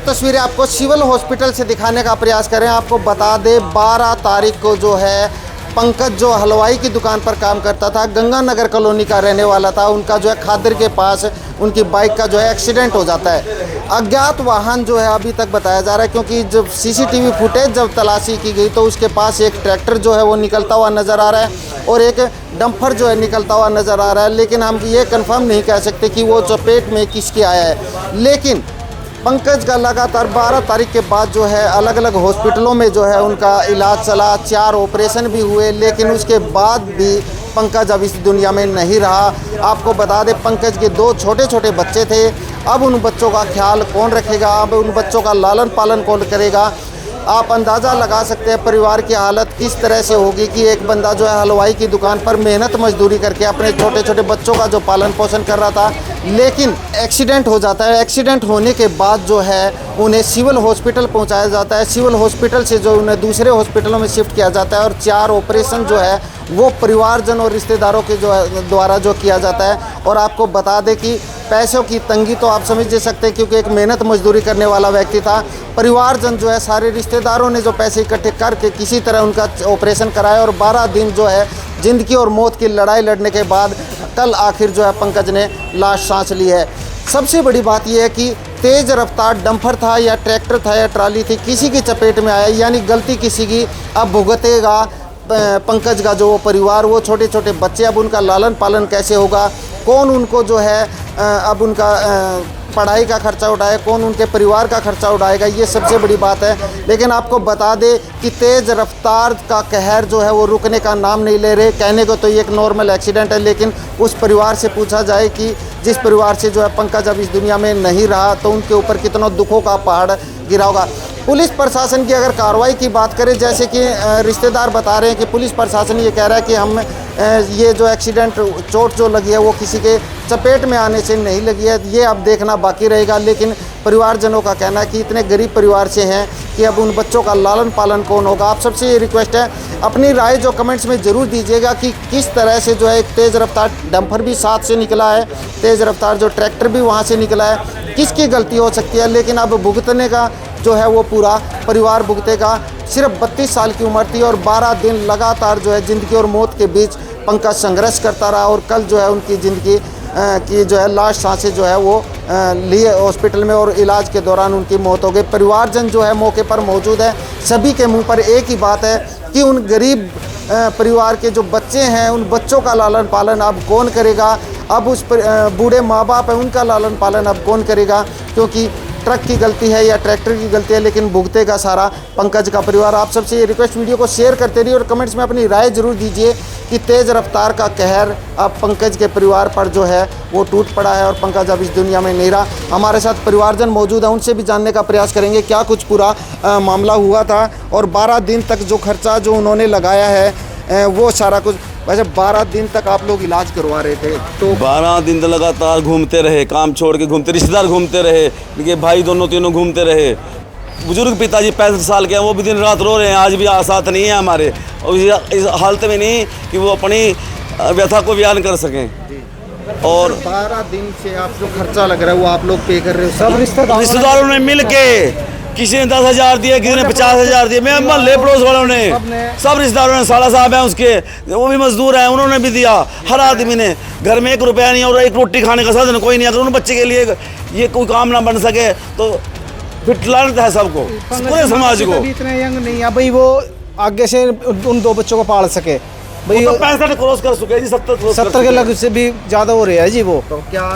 तस्वीरें आपको civil hospital से दिखाने का प्रयास करें। आपको बता दें 12 तारीख को जो है पंकज जो हलवाई की दुकान पर काम करता था, गंगानगर कॉलोनी का रहने वाला था, उनका जो है खादर के पास उनकी बाइक का जो है एक्सीडेंट हो जाता है। अज्ञात वाहन जो है अभी तक बताया जा रहा है, क्योंकि जब सीसीटीवी फुटेज जब तलाशी की गई तो उसके पास एक ट्रैक्टर जो है वो निकलता हुआ नज़र आ रहा है और एक डंपर जो है निकलता हुआ नज़र आ रहा है। लेकिन हम ये कंफर्म नहीं कह सकते कि वो चपेट में किसके आया है। लेकिन पंकज का लगातार 12 तारीख के बाद जो है अलग अलग हॉस्पिटलों में जो है उनका इलाज चला, 4 ऑपरेशन भी हुए, लेकिन उसके बाद भी पंकज अब इस दुनिया में नहीं रहा। आपको बता दें पंकज के 2 छोटे छोटे बच्चे थे। अब उन बच्चों का ख्याल कौन रखेगा, अब उन बच्चों का लालन पालन कौन करेगा। आप अंदाज़ा लगा सकते हैं परिवार की हालत किस तरह से होगी कि एक बंदा जो है हलवाई की दुकान पर मेहनत मजदूरी करके अपने छोटे छोटे बच्चों का जो पालन पोषण कर रहा था, लेकिन एक्सीडेंट हो जाता है। एक्सीडेंट होने के बाद जो है उन्हें सिविल हॉस्पिटल पहुंचाया जाता है। सिविल हॉस्पिटल से जो उन्हें दूसरे हॉस्पिटलों में शिफ्ट किया जाता है और 4 ऑपरेशन जो है वो परिवारजन और रिश्तेदारों के द्वारा जो किया जाता है। और आपको बता दें कि पैसों की तंगी तो आप समझ सकते हैं, क्योंकि एक मेहनत मजदूरी करने वाला व्यक्ति था। परिवारजन जो है सारे रिश्तेदारों ने जो पैसे इकट्ठे करके किसी तरह उनका ऑपरेशन कराया और 12 दिन जो है ज़िंदगी और मौत की लड़ाई लड़ने के बाद कल आखिर जो है पंकज ने लाश सांस ली है। सबसे बड़ी बात यह है कि तेज़ रफ्तार डंपर था या ट्रैक्टर था या ट्राली थी, किसी की चपेट में आया, यानी गलती किसी की। अब भुगतेगा पंकज का जो वो परिवार, वो छोटे छोटे बच्चे, अब उनका लालन पालन कैसे होगा, कौन उनको जो है अब उनका पढ़ाई का खर्चा उठाए, कौन उनके परिवार का खर्चा उठाएगा, ये सबसे बड़ी बात है। लेकिन आपको बता दें कि तेज़ रफ्तार का कहर जो है वो रुकने का नाम नहीं ले रहे। कहने को तो ये एक नॉर्मल एक्सीडेंट है, लेकिन उस परिवार से पूछा जाए कि जिस परिवार से जो है पंकज अब इस दुनिया में नहीं रहा, तो उनके ऊपर कितना दुखों का पहाड़ गिरा होगा। पुलिस प्रशासन की अगर कार्रवाई की बात करें, जैसे कि रिश्तेदार बता रहे हैं कि पुलिस प्रशासन ये कह रहा है कि हम ये जो एक्सीडेंट चोट जो लगी है वो किसी के चपेट में आने से नहीं लगी है, ये अब देखना बाकी रहेगा। लेकिन परिवारजनों का कहना है कि इतने गरीब परिवार से हैं कि अब उन बच्चों का लालन पालन कौन होगा। आप सबसे ये रिक्वेस्ट है, अपनी राय जो कमेंट्स में ज़रूर दीजिएगा कि किस तरह से जो है एक तेज़ रफ्तार डंपर भी साथ से निकला है, तेज़ रफ्तार जो ट्रैक्टर भी वहाँ से निकला है, किसकी गलती हो सकती है। लेकिन अब भुगतने का जो है वो पूरा परिवार भुगतेगा। सिर्फ 32 साल की उम्र थी और 12 दिन लगातार जो है ज़िंदगी और मौत के बीच पंकज संघर्ष करता रहा और कल जो है उनकी ज़िंदगी की जो है लास्ट सांसें जो है वो लिए हॉस्पिटल में और इलाज के दौरान उनकी मौत हो गई। परिवारजन जो है मौके पर मौजूद है। सभी के मुंह पर एक ही बात है कि उन गरीब परिवार के जो बच्चे हैं, उन बच्चों का लालन पालन अब कौन करेगा। अब उस बूढ़े माँ बाप हैं, उनका लालन पालन अब कौन करेगा, क्योंकि ट्रक की गलती है या ट्रैक्टर की गलती है, लेकिन भुगतेगा सारा पंकज का परिवार। आप सबसे ये रिक्वेस्ट, वीडियो को शेयर करते रहिए और कमेंट्स में अपनी राय जरूर दीजिए कि तेज़ रफ्तार का कहर अब पंकज के परिवार पर जो है वो टूट पड़ा है और पंकज अब इस दुनिया में नहीं रहा। हमारे साथ परिवारजन मौजूद है, उनसे भी जानने का प्रयास करेंगे क्या कुछ पूरा मामला हुआ था और 12 दिन तक जो खर्चा जो उन्होंने लगाया है वो सारा कुछ। वैसे 12 दिन तक आप लोग इलाज करवा रहे थे, तो 12 दिन तक लगातार घूमते रहे, काम छोड़ के घूमते, रिश्तेदार घूमते रहे, उनके भाई दोनों तीनों घूमते रहे। बुजुर्ग पिताजी 65 साल के हैं, वो भी दिन रात रो रहे हैं, आज भी साथ नहीं है हमारे, और इस हालत में नहीं कि वो अपनी व्यथा को बयान कर सकें। और 12 दिन से आप जो खर्चा लग रहा है वो आप लोग पे कर रहे हो, सब रिश्तेदारों ने मिल के, किसी ने 10,000 दिए, किसी ने 50,000 दिए, मैं मोहल्ले पड़ोस वालों ने, सब रिश्तेदारों ने, साला साहब हैं उसके, वो भी मजदूर हैं, उन्होंने भी दिया। हर आदमी ने, घर में 1 रुपया नहीं और 1 रोटी खाने का साधन कोई नहीं। अगर उन बच्चे के लिए ये कोई काम ना बन सके तो फिर लानत है सबको, पूरे समाज को। इतने यंग नहीं है भाई वो आगे से उन 2 बच्चों को पाल सके भाई। तो 65 क्रॉस कर चुके हैं जी, 70 के लग से भी ज़्यादा हो रहे हैं जी वो। तो क्या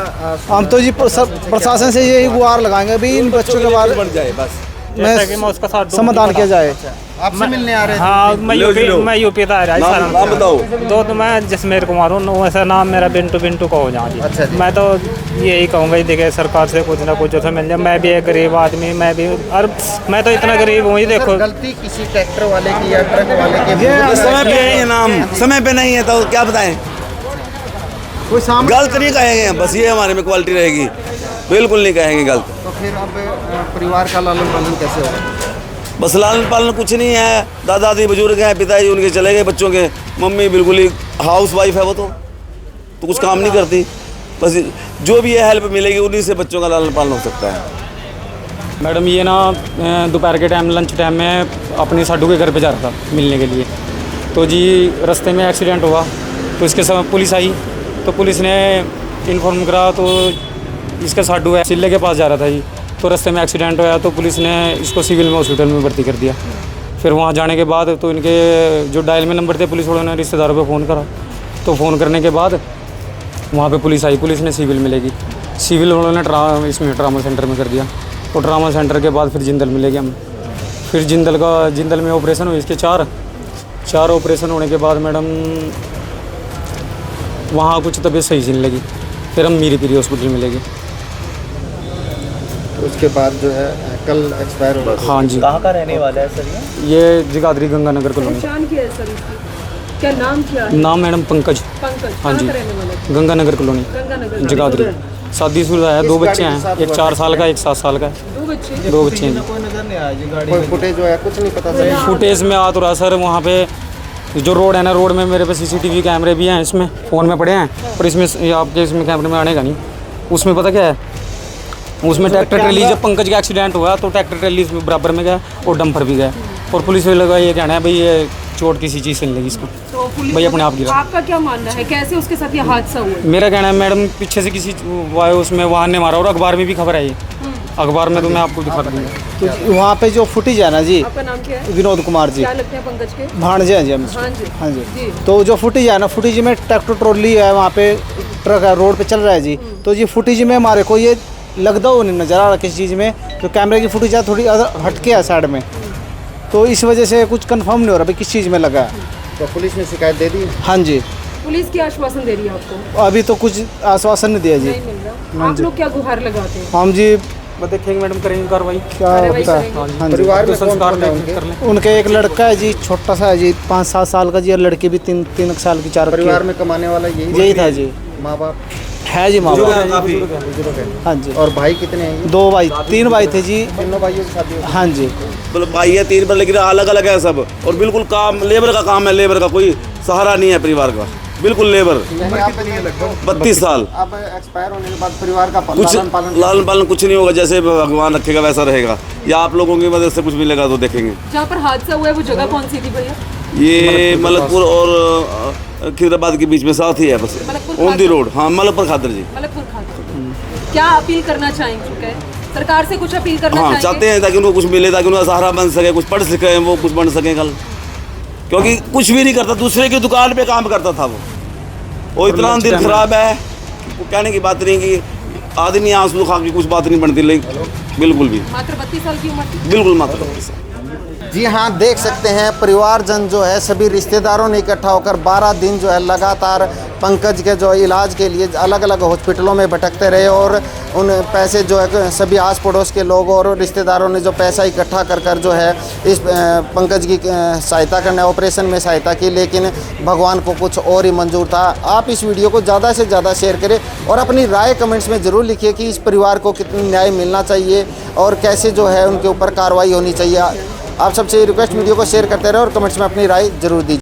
हम तो जी प्रशासन से यही गुहार लगाएंगे भी इन बच्चों के बारे बढ़ जाए, बस में उसका समाधान किया जाए। आपसे मिलने आ रहे थे? हाँ, मैं यूपी का आ रहा नाम बताओ। तो मैं जसमेर कुमार हूँ, वैसा नाम मेरा बिंटू को हो जाए। अच्छा जी। मैं तो यही कहूँगा ही, देखिए सरकार से कुछ ना कुछ मिल जाए। मैं भी एक गरीब आदमी, मैं भी, और मैं तो इतना गरीब हूँ ही। देखो गलती किसी ट्रैक्टर वाले की या ट्रक वाले की, समय पे नहीं है, नाम समय पे नहीं है तो क्या बताएं, कोई सामने गलत नहीं कहेंगे, बस ये हमारे में क्वालिटी रहेगी, बिल्कुल नहीं कहेंगे गलत। तो फिर अब परिवार का लालन पालन कैसे होगा? बस लालन पालन कुछ नहीं है, दादा दादी बुजुर्ग हैं, पिताजी उनके चले गए, बच्चों के, मम्मी बिल्कुल ही हाउस वाइफ है वो, तो कुछ काम नहीं करती। बस जो भी है हेल्प मिलेगी उन्हीं से बच्चों का लालन पालन हो सकता है। मैडम ये ना दोपहर के टाइम लंच टाइम में अपने साडू के घर पे जा रहा था मिलने के लिए। तो जी रास्ते में एक्सीडेंट हुआ, तो इसके समय पुलिस आई, तो पुलिस ने इन्फॉर्म करा, तो इसका साडू है सिल्ले के पास जा रहा था जी, तो रास्ते में एक्सीडेंट हुआ, तो पुलिस ने इसको सिविल में हॉस्पिटल में भर्ती कर दिया। फिर वहाँ जाने के बाद तो इनके जो डायल में नंबर थे पुलिस वालों ने रिश्तेदारों पे फ़ोन करा, तो फ़ोन करने के बाद वहाँ पे पुलिस आई, पुलिस ने सिविल मिलेगी, सिविल वालों ने इसमें ट्रामा सेंटर में कर दिया। तो ट्रामा सेंटर के बाद फिर जिंदल मिलेगी हम, फिर जिंदल में ऑपरेशन हुए इसके चार ऑपरेशन होने के बाद मैडम वहाँ कुछ तबीयत सही से नहीं लगी, फिर हम मीरी पीरी हॉस्पिटल मिलेगी। उसके बाद जो है कल एक्सपायर हो गया। हाँ जी। कहाँ का रहने वाला है सर ये जगाधरी गंगानगर कॉलोनी। पहचान क्या है सर इसकी? क्या नाम क्या है? नाम मैडम पंकज। पंकज। हाँ जी, कहाँ का रहने वाला है? गंगानगर कॉलोनी गंगानगर। जगाधरी। शादीशुदा है, 2 बच्चे हैं, एक 4 साल का, एक 7 साल का है। 2 बच्चे। 2 बच्चे हैं। कोई नजर नहीं आया जी गाड़ी कोई फुटेज जो है कुछ नहीं पता चला। फुटेज में आ तो रहा सर, वहाँ पे जो रोड है ना, रोड में मेरे पे CCTV कैमरे भी हैं, इसमें फ़ोन में पड़े हैं, पर इसमें आपके इसमें कैमरे में आने का नहीं। उसमें पता क्या है, उसमें ट्रैक्टर ट्रेली, जब पंकज का एक्सीडेंट हुआ तो ट्रैक्टर ट्रेली इसमें बराबर में गया और डंपर भी गया, और पुलिस वाले का ये कहना है भाई ये चोट किसी चीज़ से नहीं लगी इसको, तो पुलिस भाई अपने आप गिरा। आपका क्या मानना है, कैसे उसके साथ ये हादसा हुआ? मेरा कहना है मैडम पीछे से किसी उसमें वाहन ने मारा, और अखबार में भी खबर आई है, अखबार में तो मैं आपको दिखा दूँगा। तो वहाँ पे जो फुटेज है ना जी, आपका नाम क्या है? विनोद कुमार जी, क्या लगते हैं पंकज के? भाणजे हैं जी हम। हाँ जी। हाँ जी। जी। तो जो फुटेज है ना, फुटेज में ट्रैक्टर ट्रॉली है, वहाँ पे ट्रक है, रोड पे चल रहा है जी, तो ये फुटेज में हमारे को ये लगता हो नहीं नज़र आ रहा किसी चीज़ में, तो कैमरे की फुटेज है थोड़ी हटके है साइड में, तो इस वजह से कुछ कंफर्म नहीं हो रहा भाई किस चीज़ में लगा है। तो पुलिस ने शिकायत दे दी? हाँ जी। पुलिस क्या आश्वासन दे रही है आपको? अभी तो कुछ आश्वासन नहीं दिया जी। नहीं मिल रहा। आप लोग क्या गुहार लगाते हैं? हम जी देखेंगे मैडम, करेंगे कार्रवाई क्या कार्रवाई होता है। करेंगे। हाँ जी। परिवार में कौन संस्कार कौन है उनके? कर लें। उनके एक लड़का है जी, छोटा सा है जी, 5-7 साल का जी, और लड़की भी 3 साल की, 4 परिवार में कमाने वाला यही था जी। माँ बाप है जी माँ बाप। बुजुर्ग है। हाँ जी। और भाई कितने हैं? 2 भाई, 3 भाई थे जी। तीनों भाइयों की शादी हो गई? हाँ जी। मतलब भाई है 3 पर, लेकिन अलग अलग है सब, और बिल्कुल काम लेबर का काम है, लेबर का कोई सहारा नहीं है परिवार का, बिल्कुल लेबर। यानी आप लगभग 32 साल। अब एक्सपायर होने के बाद परिवार का कुछ लालन पालन कुछ नहीं होगा, जैसे भगवान रखेगा वैसा रहेगा, या आप लोगों की मदद से कुछ मिलेगा तो देखेंगे। जहाँ पर हादसा हुआ है वो जगह कौन सी थी भैया? ये मलकपुर और खिदराबाद के बीच में साथ ही है, बस मलकपुर ऑन दी रोड। हाँ, मलकपुर खादर जी। मलकपुर खाते। क्या अपील करना चाहेंगे? सरकार से कुछ अपील करना हाँ, चाहते हैं ताकि उनको कुछ मिले, ताकि उनका सहारा बन सके, कुछ पढ़ सके वो, कुछ बन सके कल, क्योंकि कुछ भी नहीं करता, दूसरे की दुकान पे काम करता था वो इतना दिल खराब है, वो कहने की बात नहीं कि आदमी आंसू खा की कुछ बात नहीं बनती, लेकिन बिल्कुल भी। मात्र 32 साल की उम्र थी। बिल्कुल मात्र 32 साल। जी हाँ, देख सकते हैं परिवारजन जो है, सभी रिश्तेदारों ने इकट्ठा होकर 12 दिन जो है लगातार पंकज के जो इलाज के लिए अलग अलग हॉस्पिटलों में भटकते रहे, और उन पैसे जो है सभी आस पड़ोस के लोग और रिश्तेदारों ने जो पैसा इकट्ठा कर कर जो है इस पंकज की सहायता करने, ऑपरेशन में सहायता की, लेकिन भगवान को कुछ और ही मंजूर था। आप इस वीडियो को ज़्यादा से ज़्यादा शेयर करें और अपनी राय कमेंट्स में ज़रूर लिखिए कि इस परिवार को कितनी न्याय मिलना चाहिए और कैसे जो है उनके ऊपर कार्रवाई होनी चाहिए। आप सबसे रिक्वेस्ट वीडियो को शेयर करते रहे और कमेंट्स में अपनी राय जरूर दीजिए।